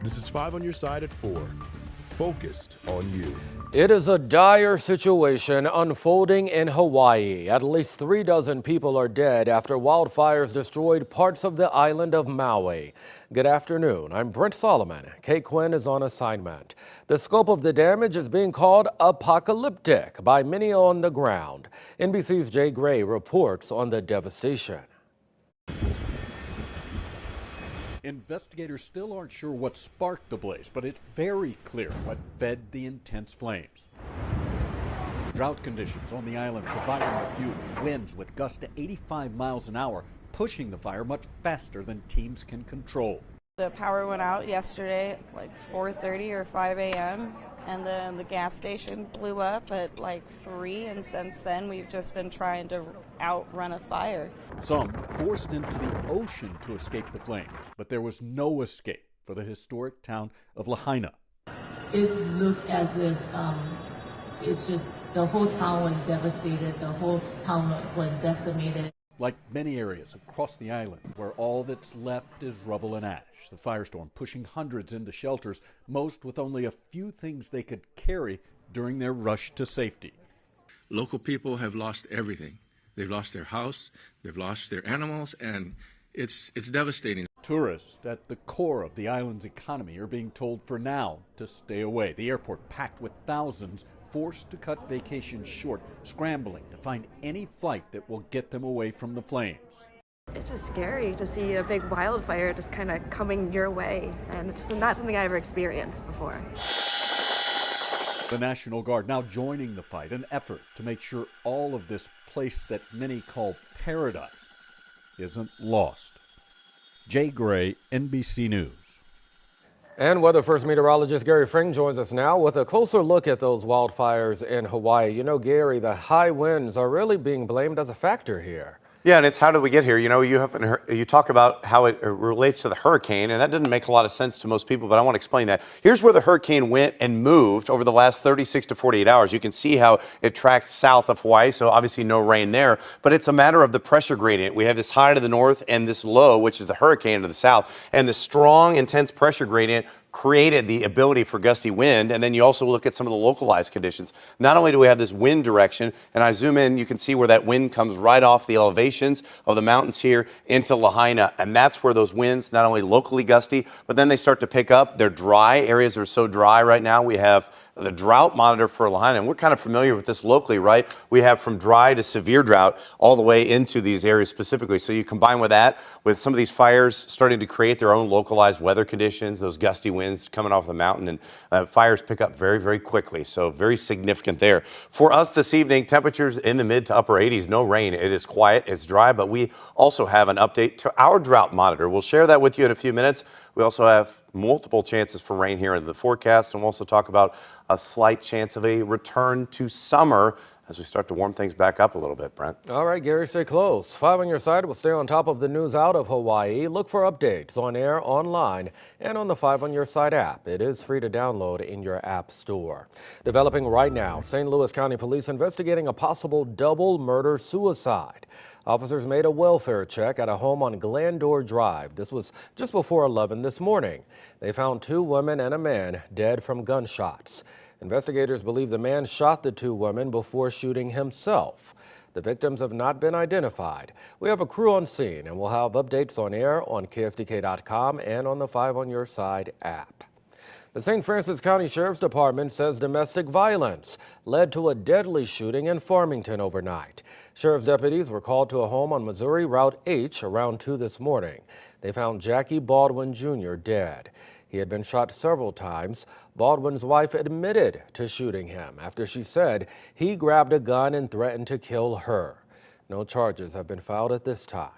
This is 5 on your side at 4. Focused on you. It is a dire situation unfolding in Hawaii. At least 36 people are dead after wildfires destroyed parts of the island of Maui. Good afternoon. I'm Brent Solomon. Kate Quinn is on assignment. The scope of the damage is being called apocalyptic by many on the ground. NBC's Jay Gray reports on the devastation. Investigators still aren't sure what sparked the blaze, but it's very clear what fed the intense flames. Drought conditions on the island providing the fuel, winds with gusts to 85 miles an hour, pushing the fire much faster than teams can control. The power went out yesterday at like 4:30 or 5 a.m. and then the gas station blew up at like 3, and since then we've just been trying to outrun a fire. Some forced into the ocean to escape the flames, but there was no escape for the historic town of Lahaina. It looked as if it's just the whole town was devastated, the whole town was decimated. Like many areas across the island, where all that's left is rubble and ash. The firestorm pushing hundreds into shelters, most with only a few things they could carry during their rush to safety. Local people have lost everything. They've lost their house, they've lost their animals, and it's devastating. Tourists at the core of the island's economy are being told for now to stay away. The airport packed with thousands forced to cut vacations short, scrambling to find any flight that will get them away from the flames. It's just scary to see a big wildfire just kind of coming your way, and it's not something I ever experienced before. The National Guard now joining the fight, an effort to make sure all of this place that many call paradise isn't lost. Jay Gray, NBC News. And Weather First meteorologist Gary Frink joins us now with a closer look at those wildfires in Hawaii. You know, Gary, the high winds are really being blamed as a factor here. Yeah, and it's how did we get here? You know, you talk about how it relates to the hurricane, and that didn't make a lot of sense to most people, but I want to explain that. Here's where the hurricane went and moved over the last 36 to 48 hours. You can see how it tracked south of Hawaii, so obviously no rain there, but it's a matter of the pressure gradient. We have this high to the north and this low, which is the hurricane to the south, and the strong, intense pressure gradient created the ability for gusty wind. And then you also look at some of the localized conditions. Not only do we have this wind direction, and I zoom in, you can see where that wind comes right off the elevations of the mountains here into Lahaina. And that's where those winds, not only locally gusty, but then they start to pick up. They're dry. Areas are so dry right now. We have the drought monitor for Lahaina, and we're kind of familiar with this locally, right? We have from dry to severe drought all the way into these areas specifically. So you combine with that, with some of these fires starting to create their own localized weather conditions, those gusty winds coming off the mountain, and fires pick up very, very quickly. So very significant there. For us this evening, temperatures in the mid to upper 80s, no rain. It is quiet, it's dry, but we also have an update to our drought monitor. We'll share that with you in a few minutes. We also have multiple chances for rain here in the forecast, and we'll also talk about a slight chance of a return to summer as we start to warm things back up a little bit, Brent. All right, Gary, stay close. 5 on your side will stay on top of the news out of Hawaii. Look for updates on air, online, and on the 5 on your side app. It is free to download in your app store. Developing right now, St. Louis County Police investigating a possible double murder-suicide. Officers made a welfare check at a home on Glandor Drive. This was just before 11 this morning. They found 2 women and a man dead from gunshots. Investigators believe the man shot the 2 women before shooting himself. The victims have not been identified. We have a crew on scene, and we'll have updates on air on KSDK.com and on the 5 on your side app. The St. Francis County Sheriff's Department says domestic violence led to a deadly shooting in Farmington overnight. Sheriff's deputies were called to a home on Missouri Route H around 2 this morning. They found Jackie Baldwin Jr. dead. He had been shot several times. Baldwin's wife admitted to shooting him after she said he grabbed a gun and threatened to kill her. No charges have been filed at this time.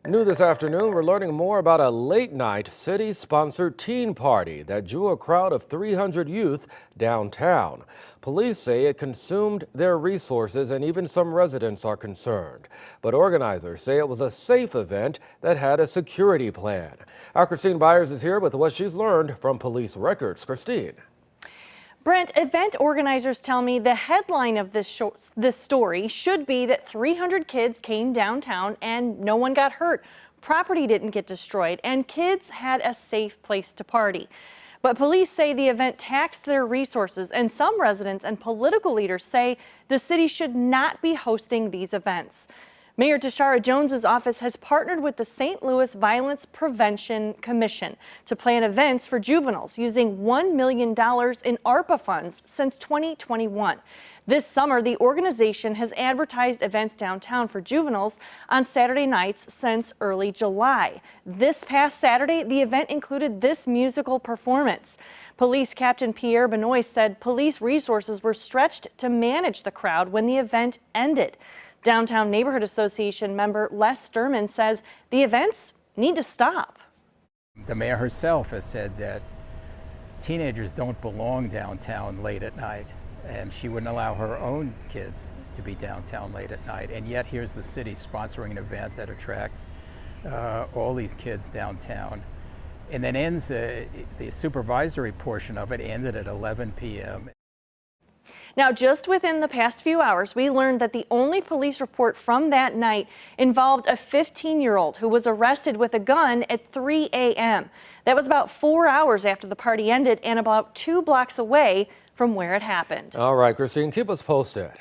New this afternoon, we're learning more about a late-night city-sponsored teen party that drew a crowd of 300 youth downtown. Police say it consumed their resources, and even some residents are concerned. But organizers say it was a safe event that had a security plan. Our Christine Byers is here with what she's learned from police records. Christine. Brent, event organizers tell me the headline of this story should be that 300 kids came downtown and no one got hurt. property didn't get destroyed, and kids had a safe place to party. But police say the event taxed their resources, and some residents and political leaders say the city should not be hosting these events. Mayor Tashara Jones's office has partnered with the St. Louis Violence Prevention Commission to plan events for juveniles using $1 million in ARPA funds since 2021. This summer, the organization has advertised events downtown for juveniles on Saturday nights since early July. This past Saturday, the event included this musical performance. Police Captain Pierre Benoit said police resources were stretched to manage the crowd when the event ended. Downtown Neighborhood Association member Les Sturman says the events need to stop. The mayor herself has said that teenagers don't belong downtown late at night, and she wouldn't allow her own kids to be downtown late at night. And yet here's the city sponsoring an event that attracts all these kids downtown, and then ends, the supervisory portion of it ended at 11 p.m. Now, just within the past few hours, we learned that the only police report from that night involved a 15-year-old who was arrested with a gun at 3 a.m. That was about 4 hours after the party ended and about 2 blocks away from where it happened. All right, Christine, keep us posted.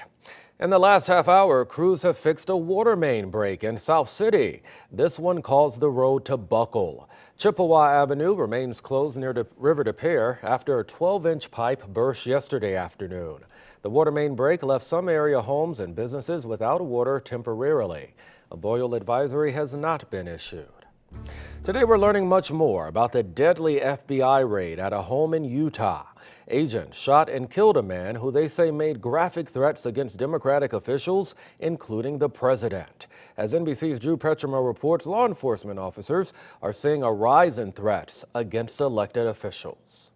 In the last half hour, crews have fixed a water main break in South City. This one caused the road to buckle. Chippewa Avenue remains closed near the River de Pere after a 12-inch pipe burst yesterday afternoon. The water main break left some area homes and businesses without water temporarily. A boil advisory has not been issued. Today we're learning much more about the deadly FBI raid at a home in Utah. Agents shot and killed a man who they say made graphic threats against Democratic officials, including the president. As NBC's Drew Petrimo reports, law enforcement officers are seeing a rise in threats against elected officials.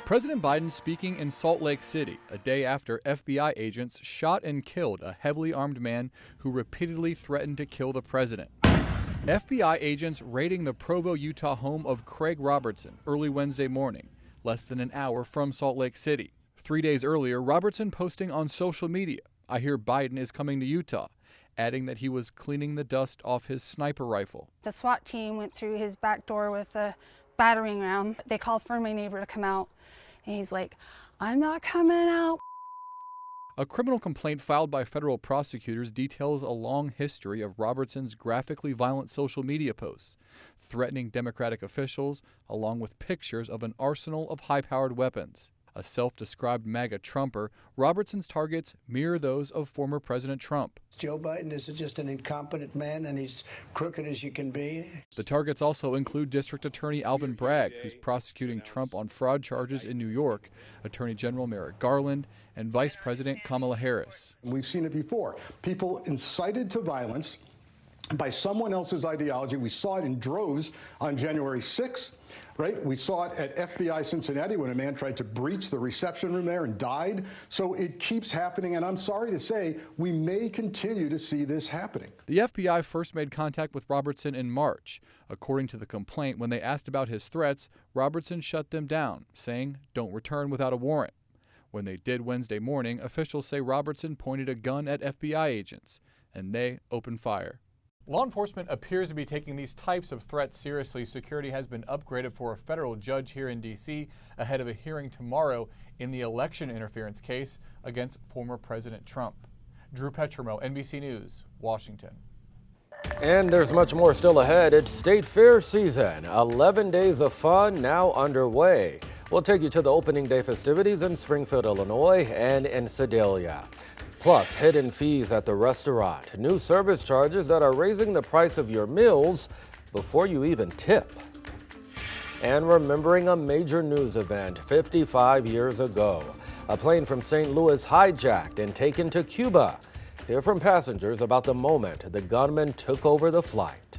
President Biden speaking in Salt Lake City a day after FBI agents shot and killed a heavily armed man who repeatedly threatened to kill the president. FBI agents raiding the Provo, Utah home of Craig Robertson early Wednesday morning, less than an hour from Salt Lake City. 3 days earlier, Robertson posting on social media, "I hear Biden is coming to Utah," adding that he was cleaning the dust off his sniper rifle. The SWAT team went through his back door with a battering ram. They called for my neighbor to come out, and he's like, "I'm not coming out." A criminal complaint filed by federal prosecutors details a long history of Robertson's graphically violent social media posts, threatening Democratic officials, along with pictures of an arsenal of high-powered weapons. A self-described MAGA Trumper, Robertson's targets mirror those of former President Trump. Joe Biden is just an incompetent man, and he's crooked as you can be. The targets also include District Attorney Alvin Bragg, who's prosecuting Trump on fraud charges in New York, Attorney General Merrick Garland, and Vice President Kamala Harris. We've seen it before. People incited to violence by someone else's ideology. We saw it in droves on January 6th, right? We saw it at FBI Cincinnati when a man tried to breach the reception room there and died. So it keeps happening, and I'm sorry to say, we may continue to see this happening. The FBI first made contact with Robertson in March. According to the complaint, when they asked about his threats, Robertson shut them down, saying, "Don't return without a warrant." When they did Wednesday morning, officials say Robertson pointed a gun at FBI agents, and they opened fire. Law enforcement appears to be taking these types of threats seriously. Security has been upgraded for a federal judge here in D.C. ahead of a hearing tomorrow in the election interference case against former President Trump. Drew Petrimo, NBC News, Washington. And there's much more still ahead. It's State Fair season. 11 days of fun now underway. We'll take you to the opening day festivities in Springfield, Illinois and in Sedalia. Plus, hidden fees at the restaurant, new service charges that are raising the price of your meals before you even tip. And remembering a major news event 55 years ago. A plane from St. Louis hijacked and taken to Cuba. Hear from passengers about the moment the gunman took over the flight.